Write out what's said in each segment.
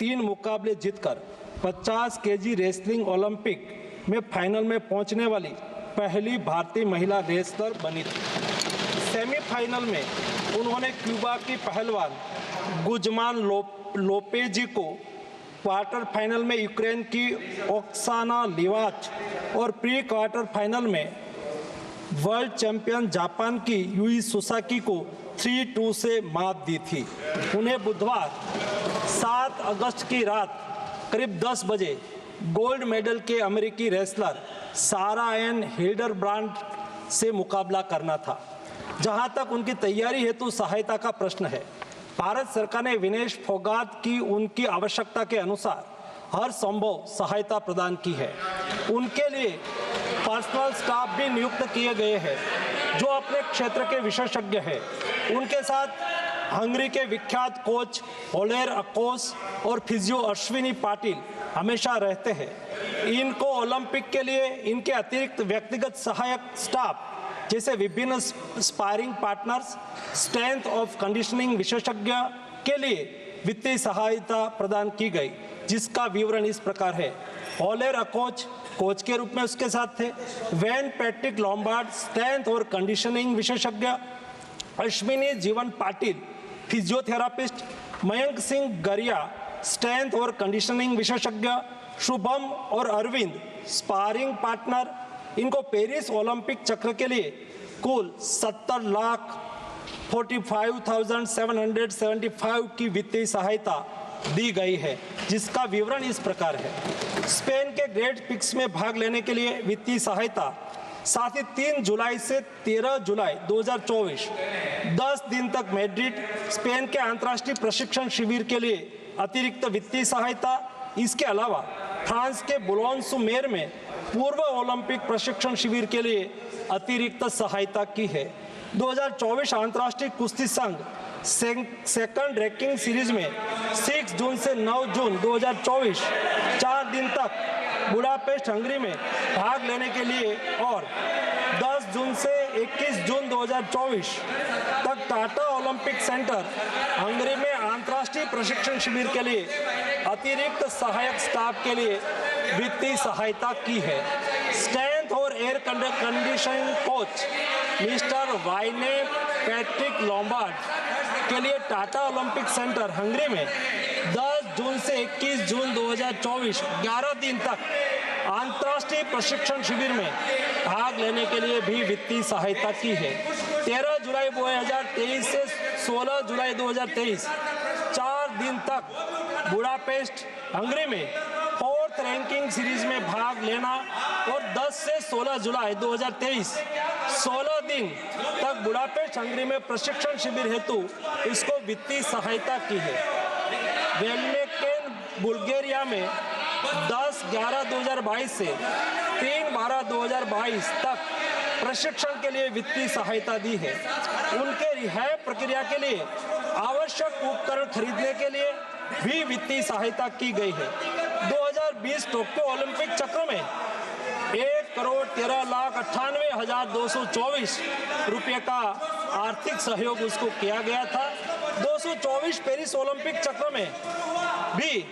3 मुकाबले जीतकर 50 KG wrestling Olympic में फाइनल में पहुंचने वाली पहली भारतीय महिला रेसलर बनी थी। सेमीफाइनल में उन्होंने क्यूबा की पहलवान गुजमान लोपेजी को, क्वार्टर फाइनल में यूक्रेन की ओक्साना लिवाच और प्री क्वार्टर फाइनल में वर्ल्ड चैंपियन जापान की यूई सुसाकी को 3-2 से मात दी थी। उन्हें बुधवार 7 अगस्त की रात करीब 10 बजे गोल्ड मेडल के अमेरिकी रेसलर सारा एन हिल्डरब्रांड से मुकाबला करना था। जहां तक उनकी तैयारी हेतु सहायता का प्रश्न है, भारत सरकार ने विनेश फोगाट की उनकी आवश्यकता के अनुसार हर संभव सहायता प्रदान की है। उनके लिए पर्सनल स्टाफ भी नियुक्त किए गए हैं जो अपने क्षेत्र के विशेषज्ञ हैं। उनके साथ हंगरी के विख्यात कोच ओलेर अकोस और फिजियो अश्विनी पाटिल हमेशा रहते हैं। इनको ओलंपिक के लिए इनके अतिरिक्त व्यक्तिगत सहायक स्टाफ जैसे विभिन्न sparring partners, strength of conditioning विशेषज्ञ के लिए वित्तीय सहायता प्रदान की गई, जिसका विवरण इस प्रकार है। ओलेर अकोच कोच के रूप में उसके साथ थे, वैन पैट्रिक लॉम्बार्ड स्ट्रेंथ और कंडीशनिंग विशेषज्ञ, अश्विनी जीवन पाटिल फिजियोथेरापिस्ट, मयंक सिंह गरिया स्ट्रेंथ और कंडीशनिंग विशेषज्ञ, शुभम और अरविंद स्पारिंग पार्टनर। इनको पेरिस ओलंपिक चक्र के लिए कुल 70,45,775 की वित्तीय सहायता दी गई है, जिसका विवरण इस प्रकार है। स्पेन के ग्रेट पिक्स में भाग लेने के लिए वित्तीय सहायता, साथ ही 3 जुलाई से 13 जुलाई 2024 10 दिन तक मैड्रिड स्पेन के अंतर्राष्ट्रीय प्रशिक्षण शिविर के लिए अतिरिक्त वित्तीय सहायता। इसके अलावा फ्रांस के बुलोन-sur-mer में पूर्व ओलंपिक प्रशिक्षण शिविर के लिए अतिरिक्त सहायता की है। 2024 अंतर्राष्ट्रीय कुश्ती संघ सेकंड रैंकिंग सीरीज में 6 जून से 9 जून 2024 4 दिन तक बुडापेस्ट हंगरी में भाग लेने के लिए और 10 जून से 21 जून 2024 तक टाटा ओलंपिक सेंटर हंगरी में अंतर्राष्ट्रीय प्रशिक्षण शिविर के लिए अतिरिक्त सहायक स्टाफ के लिए वित्तीय सहायता की है। स्ट्रेंथ और air conditioning coach mister Wayne Patrick Lombard के लिए टाटा ओलंपिक सेंटर हंगरी में 10 जून से 21 जून 2024 11 दिन तक अंतर्राष्ट्रीय प्रशिक्षण शिविर में भाग लेने के लिए भी वित्तीय सहायता की है। 13 जुलाई 2023 से 16 जुलाई 2023 4 दिन तक बुडापेस्ट हंगरी में 4th रैंकिंग सीरीज में भाग लेना और 10 से 16 जुलाई 2023 16 दिन तक बुडापेस्ट हंगरी में प्रशिक्षण शिविर हेतु इसको वित्तीय सहायता की है। वेलमेकेन बुल्गारिया में 10/11/2022 से 3/12/2022 तक प्रशिक्षण के लिए वित्तीय सहायता दी है। उनके रिहाई प्रक्रिया के लिए आवश्यक उपकरण खरीदने के लिए भी वित्तीय सहायता की गई है। 2020 टोक्यो ओलंपिक चक्र में 1,13,98,224 रुपये का आर्थिक सहयोग उसको किया गया था। 224 पेरिस ओलंपिक चक्र में भी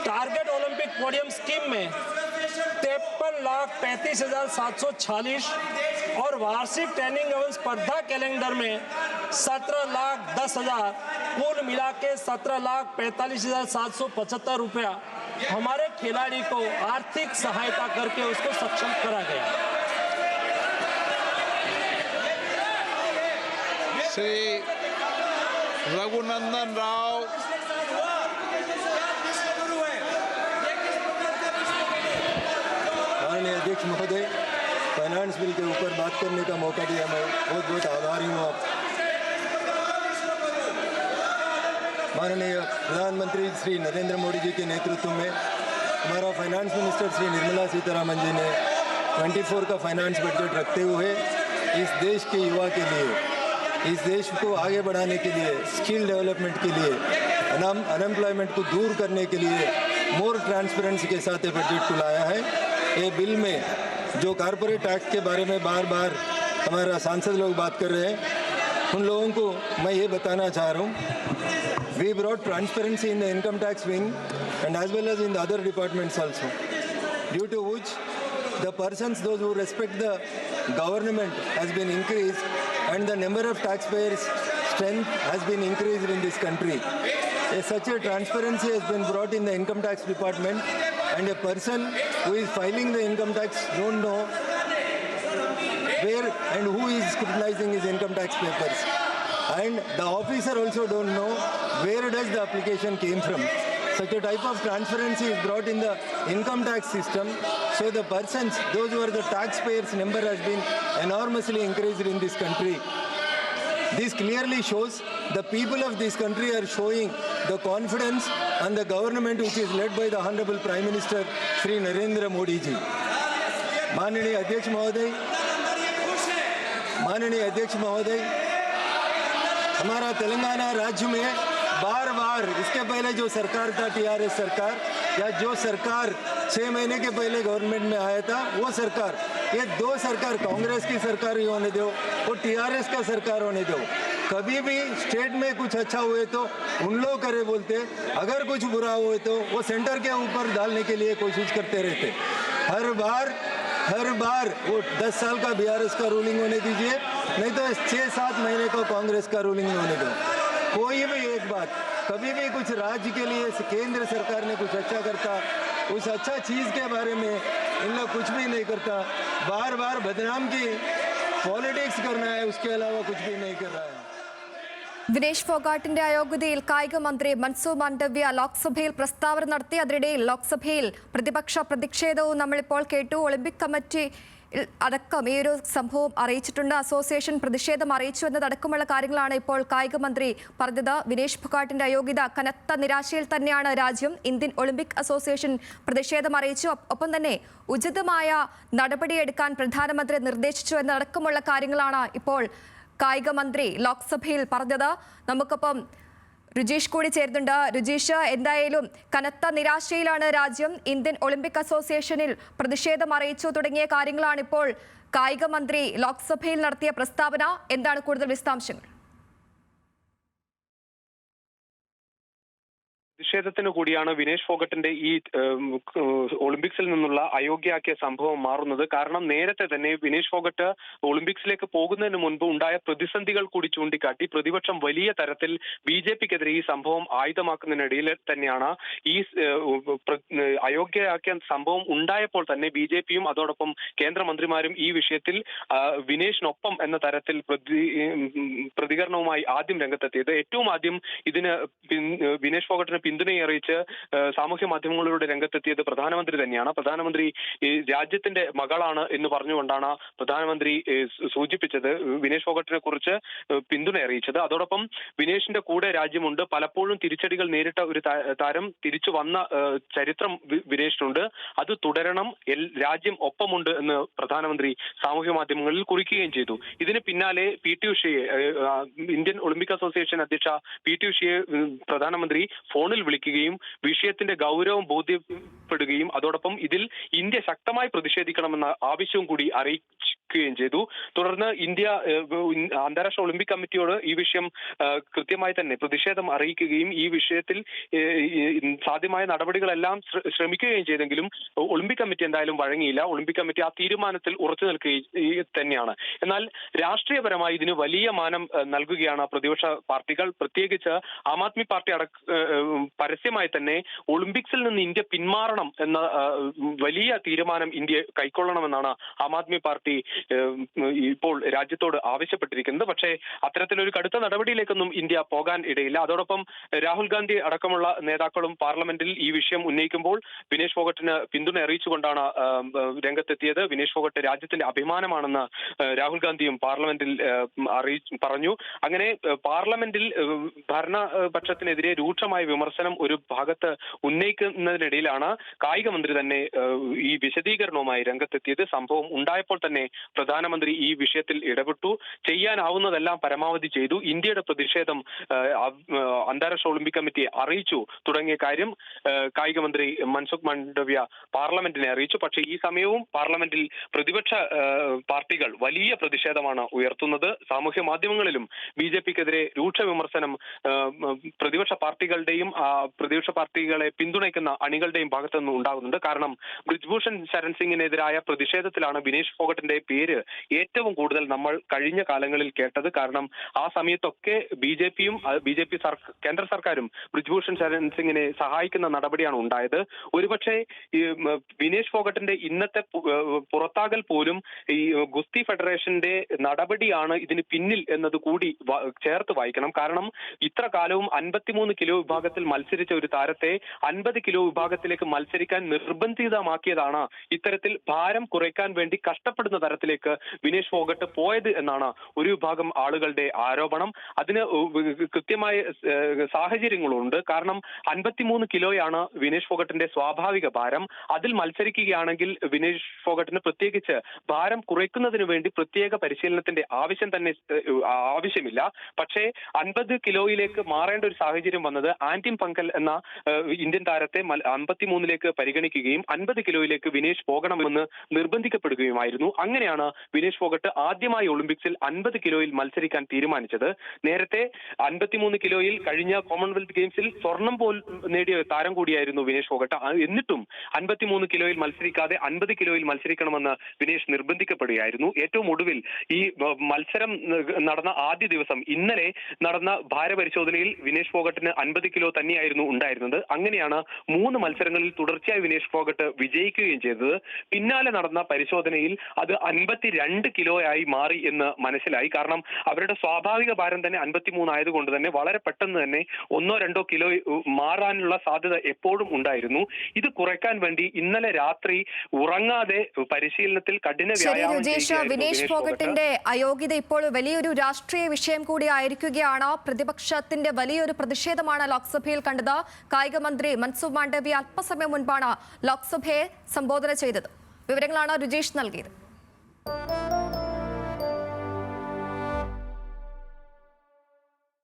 टारगेट ओलंपिक पोडियम स्कीम में 53,35,746 और वार्षिक ट्रेनिंग एवं स्पर्धा कैलेंडर में 17,10,000 कुल मिला के 17,45,775 रुपया हमारे खिलाड़ी को आर्थिक सहायता करके उसको सक्षम करा गया। श्री रघुनंदन राव माननीय अध्यक्ष महोदय, फाइनेंस बिल के ऊपर बात करने का मौका दिया, मैं बहुत बहुत आभारी हूँ आप। माननीय प्रधानमंत्री श्री नरेंद्र मोदी जी के नेतृत्व में हमारा फाइनेंस मिनिस्टर श्री निर्मला सीतारमण जी ने 24 का फाइनेंस बजट रखते हुए इस देश के युवा के लिए, इस देश को आगे बढ़ाने के लिए, स्किल डेवलपमेंट के लिए, अनएम्प्लॉयमेंट को दूर करने के लिए मोर ट्रांसपेरेंसी के साथ ये बजट को लाया है। ये बिल में जो कॉर्पोरेट टैक्स के बारे में बार बार हमारा सांसद लोग बात कर रहे हैं, उन लोगों को मैं ये बताना चाह रहा हूँ, We brought transparency in the income tax wing and as well as in the other departments also, due to which the persons, those who respect the government, has been increased and the number of taxpayers' strength has been increased in this country. Such a transparency has been brought in the income tax department, and a person who is filing the income tax don't know where and who is scrutinizing his income tax papers. And the officer also don't know where does the application came from. Such a type of transparency is brought in the income tax system. So the persons, those who are the taxpayers' number has been enormously increased in this country. This clearly shows the people of this country are showing the confidence on the government which is led by the Honorable Prime Minister Shri Narendra Modi ji. माननीय अध्यक्ष महोदय, हमारा तेलंगाना राज्य में बार बार इसके पहले जो सरकार था, टीआरएस सरकार, या जो सरकार 6 महीने के पहले गवर्नमेंट में आया था वो सरकार, ये दो सरकार, कांग्रेस की सरकार ही होने दो और टीआरएस का सरकार होने दो, कभी भी स्टेट में कुछ अच्छा हुए तो उन लोग करे बोलते, अगर कुछ बुरा हुए तो वो सेंटर के ऊपर डालने के लिए कोशिश करते रहते। हर बार वो 10 साल का बीआरएस का रूलिंग होने दीजिए, नहीं तो 6-7 महीने का कांग्रेस का रूलिंग होने दो। कोई भी एक बात, कभी भी कुछ राज्य के लिए केंद्र सरकार ने कुछ अच्छा करता, उस अच्छा चीज़ के बारे में इन लोग कुछ भी नहीं करता, बार बार बदनाम की पॉलिटिक्स करना है, उसके अलावा कुछ भी नहीं कर रहा है। വിനേഷ് ഫോഗാട്ടിന്റെ അയോഗ്യതയിൽ കായിക മന്ത്രി മൻസൂർ മാണ്ഡവ്യ ലോക്സഭയിൽ പ്രസ്താവന നടത്തി. അതിനിടയിൽ ലോക്സഭയിൽ പ്രതിപക്ഷ പ്രതിഷേധവും നമ്മളിപ്പോൾ കേട്ടു. ഒളിമ്പിക് കമ്മിറ്റി അടക്കം ഈ ഒരു സംഭവം അറിയിച്ചിട്ടുണ്ട്. അസോസിയേഷൻ പ്രതിഷേധം അറിയിച്ചു എന്നതടക്കമുള്ള കാര്യങ്ങളാണ് ഇപ്പോൾ കായിക മന്ത്രി പറഞ്ഞത്. വിനേഷ് ഫോഗാട്ടിന്റെ അയോഗ്യത കനത്ത നിരാശയിൽ തന്നെയാണ് രാജ്യം. ഇന്ത്യൻ ഒളിമ്പിക് അസോസിയേഷൻ പ്രതിഷേധം അറിയിച്ചു. ഒപ്പം തന്നെ ഉചിതമായ നടപടിയെടുക്കാൻ പ്രധാനമന്ത്രി നിർദ്ദേശിച്ചു എന്നതടക്കമുള്ള കാര്യങ്ങളാണ് ഇപ്പോൾ കായിക മന്ത്രി ലോക്സഭയിൽ പറഞ്ഞത്. നമുക്കൊപ്പം രുജീഷ് കൂടി ചേരുന്നുണ്ട്. രുജീഷ്, എന്തായാലും കനത്ത നിരാശയിലാണ് രാജ്യം. ഇന്ത്യൻ ഒളിമ്പിക് അസോസിയേഷനിൽ പ്രതിഷേധം അറിയിച്ചു തുടങ്ങിയ കാര്യങ്ങളാണ് ഇപ്പോൾ കായിക മന്ത്രി ലോക്സഭയിൽ നടത്തിയ പ്രസ്താവന. എന്താണ് കൂടുതൽ വിശദാംശങ്ങൾ? പ്രതിഷേധത്തിന് കൂടിയാണ് വിനേഷ് ഫോഗട്ടിന്റെ ഈ ഒളിമ്പിക്സിൽ നിന്നുള്ള അയോഗ്യയാക്കിയ സംഭവം മാറുന്നത്. കാരണം നേരത്തെ തന്നെ വിനേഷ് ഫോഗട്ട് ഒളിമ്പിക്സിലേക്ക് പോകുന്നതിന് മുൻപ് ഉണ്ടായ പ്രതിസന്ധികൾ കൂടി ചൂണ്ടിക്കാട്ടി പ്രതിപക്ഷം വലിയ തരത്തിൽ BJPക്കെതിരെ ഈ സംഭവം ആയുധമാക്കുന്നതിനിടയിൽ തന്നെയാണ് ഈ അയോഗ്യയാക്കിയ സംഭവം ഉണ്ടായപ്പോൾ തന്നെ BJPയും അതോടൊപ്പം കേന്ദ്രമന്ത്രിമാരും ഈ വിഷയത്തിൽ വിനേഷിനൊപ്പം എന്ന തരത്തിൽ പ്രതികരണവുമായി ആദ്യം രംഗത്തെത്തിയത്. ഏറ്റവും ആദ്യം ഇതിന് വിനേഷ് ഫോഗട്ടിന് പിന്തുണയെ അറിയിച്ച് സാമൂഹ്യ മാധ്യമങ്ങളിലൂടെ രംഗത്തെത്തിയത് പ്രധാനമന്ത്രി തന്നെയാണ്. പ്രധാനമന്ത്രി രാജ്യത്തിന്റെ മകളാണ് എന്ന് പറഞ്ഞുകൊണ്ടാണ് പ്രധാനമന്ത്രി സൂചിപ്പിച്ചത്, വിനേഷ് ഫോഗട്ടിനെ കുറിച്ച് പിന്തുണ അറിയിച്ചത്. അതോടൊപ്പം വിനേഷിന്റെ കൂടെ രാജ്യമുണ്ട്, പലപ്പോഴും തിരിച്ചടികൾ നേരിട്ട ഒരു താരം തിരിച്ചു വന്ന ചരിത്രം വിനേഷിനുണ്ട്, അത് തുടരണം, രാജ്യം ഒപ്പമുണ്ട് എന്ന് പ്രധാനമന്ത്രി സാമൂഹ്യ മാധ്യമങ്ങളിൽ കുറിക്കുകയും ചെയ്തു. ഇതിന് പിന്നാലെ PT ഉഷയെ, ഇന്ത്യൻ ഒളിമ്പിക് അസോസിയേഷൻ അധ്യക്ഷ PT ഉഷയെ പ്രധാനമന്ത്രി ഫോണിൽ വിളിക്കുകയും വിഷയത്തിന്റെ ഗൗരവം ബോധ്യപ്പെടുകയും അതോടൊപ്പം ഇതിൽ ഇന്ത്യ ശക്തമായി പ്രതിഷേധിക്കണമെന്ന ആവശ്യവും കൂടി അറിയിക്കുകയും ചെയ്തു. തുടർന്ന് ഇന്ത്യ അന്താരാഷ്ട്ര ഒളിമ്പിക് കമ്മിറ്റിയോട് ഈ വിഷയം കൃത്യമായി തന്നെ പ്രതിഷേധം അറിയിക്കുകയും ഈ വിഷയത്തിൽ സാധ്യമായ നടപടികളെല്ലാം ശ്രമിക്കുകയും ചെയ്തെങ്കിലും ഒളിമ്പിക് കമ്മിറ്റി എന്തായാലും വഴങ്ങിയില്ല. ഒളിമ്പിക് കമ്മിറ്റി ആ തീരുമാനത്തിൽ ഉറച്ചു നിൽക്കുകയും തന്നെയാണ്. എന്നാൽ രാഷ്ട്രീയപരമായി ഇതിന് വലിയ മാനം നൽകുകയാണ് പ്രതിപക്ഷ പാർട്ടികൾ. പ്രത്യേകിച്ച് ആം ആദ്മി പാർട്ടി പരസ്യമായി തന്നെ ഒളിമ്പിക്സിൽ നിന്ന് ഇന്ത്യ പിന്മാറണം എന്ന വലിയ തീരുമാനം ഇന്ത്യ കൈക്കൊള്ളണമെന്നാണ് ആം ആദ്മി പാർട്ടി ഇപ്പോൾ രാജ്യത്തോട് ആവശ്യപ്പെട്ടിരിക്കുന്നത്. പക്ഷേ അത്തരത്തിലൊരു കടുത്ത നടപടിയിലേക്കൊന്നും ഇന്ത്യ പോകാൻ ഇടയില്ല. അതോടൊപ്പം രാഹുൽ ഗാന്ധി അടക്കമുള്ള നേതാക്കളും പാർലമെന്റിൽ ഈ വിഷയം ഉന്നയിക്കുമ്പോൾ വിനേഷ് ഫോഗട്ടിന് പിന്തുണ അറിയിച്ചുകൊണ്ടാണ് രംഗത്തെത്തിയത്. വിനേഷ് ഫോഗട്ട് രാജ്യത്തിന്റെ അഭിമാനമാണെന്ന് രാഹുൽ ഗാന്ധിയും പാർലമെന്റിൽ പറഞ്ഞു. അങ്ങനെ പാർലമെന്റിൽ ഭരണപക്ഷത്തിനെതിരെ രൂക്ഷമായ വിമർശനം ഒരു ഭാഗത്ത് ഉന്നയിക്കുന്നതിനിടയിലാണ് കായിക മന്ത്രി തന്നെ ഈ വിശദീകരണവുമായി രംഗത്തെത്തിയത്. സംഭവം ഉണ്ടായപ്പോൾ തന്നെ പ്രധാനമന്ത്രി ഈ വിഷയത്തിൽ ഇടപെട്ടു. ചെയ്യാനാവുന്നതെല്ലാം പരമാവധി ചെയ്തു. ഇന്ത്യയുടെ പ്രതിഷേധം അന്താരാഷ്ട്ര ഒളിമ്പിക് കമ്മിറ്റിയെ അറിയിച്ചു തുടങ്ങിയ കാര്യം കായിക മന്ത്രി മൻസുഖ് മാണ്ഡവ്യ പാർലമെന്റിനെ അറിയിച്ചു. പക്ഷേ ഈ സമയവും പാർലമെന്റിൽ പ്രതിപക്ഷ പാർട്ടികൾ വലിയ പ്രതിഷേധമാണ് ഉയർത്തുന്നത്. സാമൂഹ്യ മാധ്യമങ്ങളിലും BJPക്കെതിരെ രൂക്ഷ വിമർശനം പ്രതിപക്ഷ പാർട്ടികളെ പിന്തുണയ്ക്കുന്ന അണികളുടെയും ഭാഗത്തു നിന്ന് ഉണ്ടാകുന്നുണ്ട്. കാരണം ബ്രിജ്ഭൂഷൺ ശരൺ സിംഗിനെതിരായ പ്രതിഷേധത്തിലാണ് വിനേഷ് ഫോഗട്ടിന്റെ പേര് ഏറ്റവും കൂടുതൽ നമ്മൾ കഴിഞ്ഞ കാലങ്ങളിൽ കേട്ടത്. കാരണം ആ സമയത്തൊക്കെ BJPയും കേന്ദ്ര സർക്കാരും ബ്രിജ്ഭൂഷൺ ശരൺ സിംഗിനെ സഹായിക്കുന്ന നടപടിയാണ് ഉണ്ടായത്. ഒരുപക്ഷെ ഈ വിനേഷ് ഫോഗട്ടിന്റെ ഇന്നത്തെ പുറത്താകൽ പോലും ഈ ഗുസ്തി ഫെഡറേഷന്റെ നടപടിയാണ് ഇതിന് പിന്നിൽ എന്നത് കൂടി ചേർത്ത് വായിക്കണം. കാരണം ഇത്ര കാലവും 53 കിലോ വിഭാഗത്തിൽ മത്സരിച്ച ഒരു താരത്തെ 50 കിലോ വിഭാഗത്തിലേക്ക് മത്സരിക്കാൻ നിർബന്ധിതമാക്കിയതാണ് ഇത്തരത്തിൽ ഭാരം കുറയ്ക്കാൻ വേണ്ടി കഷ്ടപ്പെടുന്ന തരത്തിലേക്ക് വിനേഷ് ഫോഗട്ട് പോയത് എന്നാണ് ഒരു വിഭാഗം ആളുകളുടെ ആരോപണം. അതിന് കൃത്യമായ സാഹചര്യങ്ങളുണ്ട്. കാരണം 53 കിലോയാണ് വിനേഷ് ഫോഗട്ടിന്റെ സ്വാഭാവിക ഭാരം. അതിൽ മത്സരിക്കുകയാണെങ്കിൽ വിനേഷ് ഫോഗട്ടിന് പ്രത്യേകിച്ച് ഭാരം കുറയ്ക്കുന്നതിന് വേണ്ടി പ്രത്യേക പരിശീലനത്തിന്റെ ആവശ്യമില്ല. പക്ഷേ 50 കിലോയിലേക്ക് മാറേണ്ട ഒരു സാഹചര്യം വന്നത് ആന്റിം പങ്കൽ എന്ന ഇന്ത്യൻ താരത്തെ 53ലേക്ക് പരിഗണിക്കുകയും 50 കിലോയിലേക്ക് വിനേഷ് പോകണമെന്ന് നിർബന്ധിക്കപ്പെടുകയുമായിരുന്നു. അങ്ങനെയാണ് വിനേഷ് ഫോഗട്ട് ആദ്യമായി ഒളിമ്പിക്സിൽ 50 കിലോയിൽ മത്സരിക്കാൻ തീരുമാനിച്ചത്. നേരത്തെ 53 കിലോയിൽ കഴിഞ്ഞ കോമൺവെൽത്ത് ഗെയിംസിൽ സ്വർണം നേടിയ താരം കൂടിയായിരുന്നു വിനേഷ് ഫോഗട്ട്. എന്നിട്ടും 53 കിലോയിൽ മത്സരിക്കാതെ 50 കിലോയിൽ മത്സരിക്കണമെന്ന് വിനേഷ് നിർബന്ധിക്കപ്പെടുകയായിരുന്നു. ഏറ്റവും ഒടുവിൽ ഈ മത്സരം നടന്ന ആദ്യ ദിവസം ഇന്നലെ നടന്ന ഭാരപരിശോധനയിൽ വിനേഷ് ഫോഗട്ടിന് 50 കിലോ തന്നെയായിരുന്നു ഉണ്ടായിരുന്നത്. അങ്ങനെയാണ് 3 മത്സരങ്ങളിൽ തുടർച്ചയായി വിനേഷ് ഫോഗട്ട് വിജയിക്കുകയും ചെയ്തത്. പിന്നാലെ നടന്ന പരിശോധനയിൽ അത് 52 കിലോയായി മാറി എന്ന് മനസ്സിലായി. കാരണം അവരുടെ സ്വാഭാവിക ഭാരം തന്നെ 53 ആയതുകൊണ്ട് തന്നെ വളരെ പെട്ടെന്ന് തന്നെ 1-2 കിലോ മാറാനുള്ള സാധ്യത എപ്പോഴും ഉണ്ടായിരുന്നു. ഇത് കുറയ്ക്കാൻ വേണ്ടി ഇന്നലെ രാത്രി ഉറങ്ങാതെ പരിശീലനത്തിൽ കഠിന വ്യായാമം വിനേഷ് ഫോഗട്ടിന്റെ അയോഗ്യത ഇപ്പോൾ വലിയൊരു രാഷ്ട്രീയ വിഷയം കൂടി ആയിരിക്കുകയാണ്. പ്രതിപക്ഷത്തിന്റെ വലിയൊരു പ്രതിഷേധമാണ് ലോക്സഭയിൽ കണ്ടത്. കായിക മന്ത്രി മൻസുഖ് മാണ്ഡവ്യ അല്പസമയം മുൻപാണ് ലോക്സഭയെ സംബോധന ചെയ്തത്. വിവരങ്ങളാണ് രുജീഷ് നൽകിയത്.